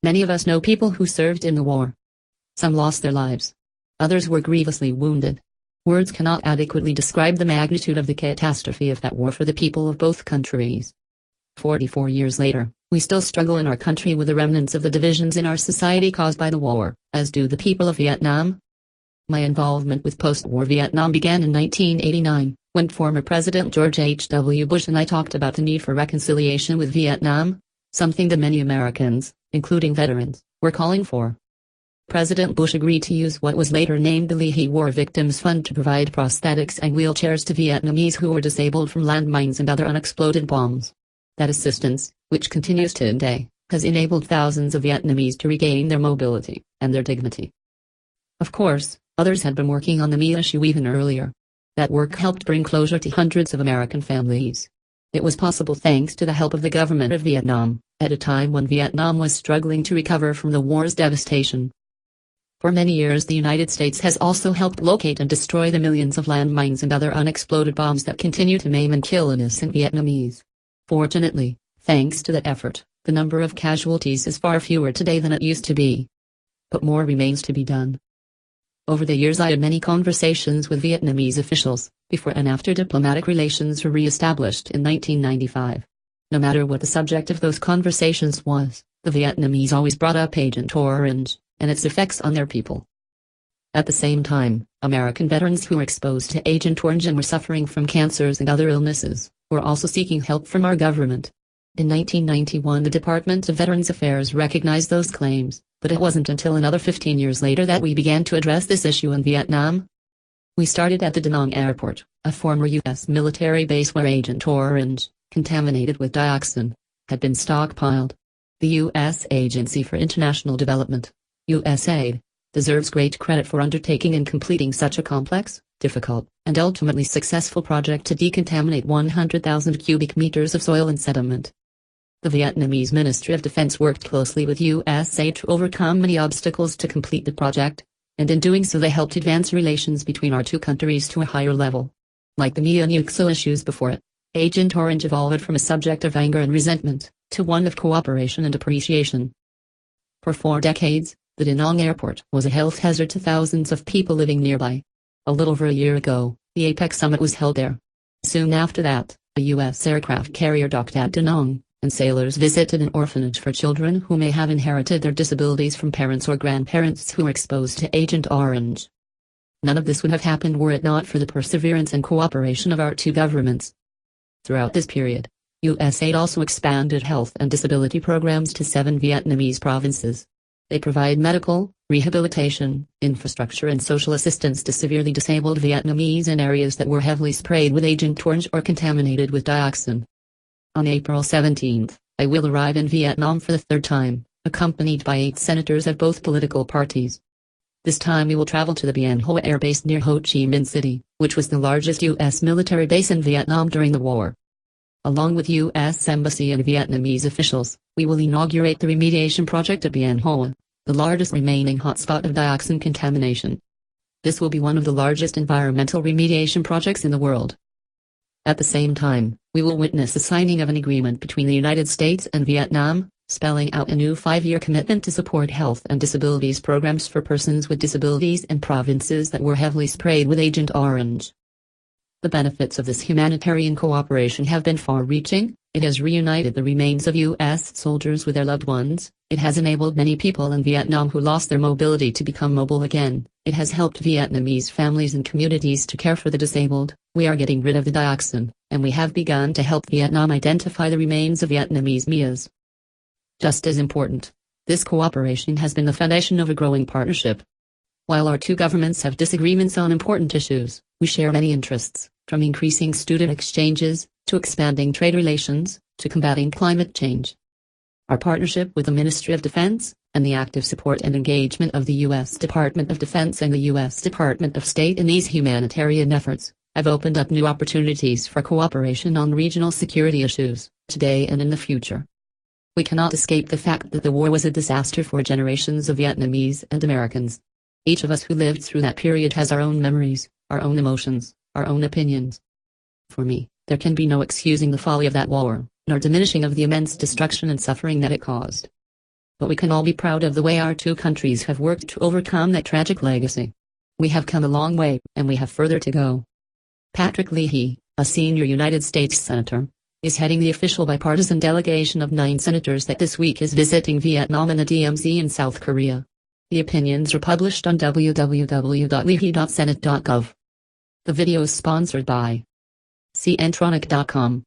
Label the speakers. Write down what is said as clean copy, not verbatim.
Speaker 1: Many of us know people who served in the war. Some lost their lives. Others were grievously wounded. Words cannot adequately describe the magnitude of the catastrophe of that war for the people of both countries. 44 years later, we still struggle in our country with the remnants of the divisions in our society caused by the war, as do the people of Vietnam. My involvement with post-war Vietnam began in 1989, when former President George H.W. Bush and I talked about the need for reconciliation with Vietnam, something that many Americans, including veterans, were calling for. President Bush agreed to use what was later named the Leahy War Victims Fund to provide prosthetics and wheelchairs to Vietnamese who were disabled from landmines and other unexploded bombs. That assistance, which continues to today, has enabled thousands of Vietnamese to regain their mobility and their dignity. Of course, others had been working on the ME issue even earlier. That work helped bring closure to hundreds of American families. It was possible thanks to the help of the government of Vietnam, at a time when Vietnam was struggling to recover from the war's devastation. For many years the United States has also helped locate and destroy the millions of landmines and other unexploded bombs that continue to maim and kill innocent Vietnamese. Fortunately, thanks to that effort, the number of casualties is far fewer today than it used to be. But more remains to be done. Over the years I had many conversations with Vietnamese officials, before and after diplomatic relations were re-established in 1995. No matter what the subject of those conversations was, the Vietnamese always brought up Agent Orange and its effects on their people. At the same time, American veterans who were exposed to Agent Orange and were suffering from cancers and other illnesses, were also seeking help from our government. In 1991 the Department of Veterans Affairs recognized those claims, but it wasn't until another 15 years later that we began to address this issue in Vietnam. We started at the Da Nang Airport, a former U.S. military base where Agent Orange, contaminated with dioxin, had been stockpiled. The U.S. Agency for International Development, USAID, deserves great credit for undertaking and completing such a complex, difficult, and ultimately successful project to decontaminate 100,000 cubic meters of soil and sediment. The Vietnamese Ministry of Defense worked closely with USAID to overcome many obstacles to complete the project, and in doing so they helped advance relations between our two countries to a higher level. Like the ME and UXO issues before it, Agent Orange evolved from a subject of anger and resentment, to one of cooperation and appreciation. For 4 decades, the Da Nang Airport was a health hazard to thousands of people living nearby. A little over a year ago, the APEC summit was held there. Soon after that, a U.S. aircraft carrier docked at Da Nang, and sailors visited an orphanage for children who may have inherited their disabilities from parents or grandparents who were exposed to Agent Orange. None of this would have happened were it not for the perseverance and cooperation of our two governments. Throughout this period, USAID also expanded health and disability programs to 7 Vietnamese provinces. They provide medical, rehabilitation, infrastructure and social assistance to severely disabled Vietnamese in areas that were heavily sprayed with Agent Orange or contaminated with dioxin. On April 17, I will arrive in Vietnam for the 3rd time, accompanied by 8 senators of both political parties. This time we will travel to the Bien Hoa Air Base near Ho Chi Minh City, which was the largest U.S. military base in Vietnam during the war. Along with U.S. Embassy and Vietnamese officials, we will inaugurate the remediation project at Bien Hoa, the largest remaining hotspot of dioxin contamination. This will be one of the largest environmental remediation projects in the world. At the same time, we will witness the signing of an agreement between the United States and Vietnam, spelling out a new 5-year commitment to support health and disabilities programs for persons with disabilities in provinces that were heavily sprayed with Agent Orange. The benefits of this humanitarian cooperation have been far-reaching. It has reunited the remains of U.S. soldiers with their loved ones. It has enabled many people in Vietnam who lost their mobility to become mobile again. It has helped Vietnamese families and communities to care for the disabled. We are getting rid of the dioxin, and we have begun to help Vietnam identify the remains of Vietnamese MEAs. Just as important, this cooperation has been the foundation of a growing partnership. While our two governments have disagreements on important issues, we share many interests, from increasing student exchanges, to expanding trade relations, to combating climate change. Our partnership with the Ministry of Defense, and the active support and engagement of the U.S. Department of Defense and the U.S. Department of State in these humanitarian efforts, have opened up new opportunities for cooperation on regional security issues, today and in the future. We cannot escape the fact that the war was a disaster for generations of Vietnamese and Americans. Each of us who lived through that period has our own memories, our own emotions, our own opinions. For me, there can be no excusing the folly of that war, nor diminishing of the immense destruction and suffering that it caused. but we can all be proud of the way our two countries have worked to overcome that tragic legacy. We have come a long way, and we have further to go. Patrick Leahy, a senior United States Senator, is heading the official bipartisan delegation of 9 senators that this week is visiting Vietnam and the DMZ in South Korea. The opinions are published on www.leahy.senate.gov. The video is sponsored by cntronic.com.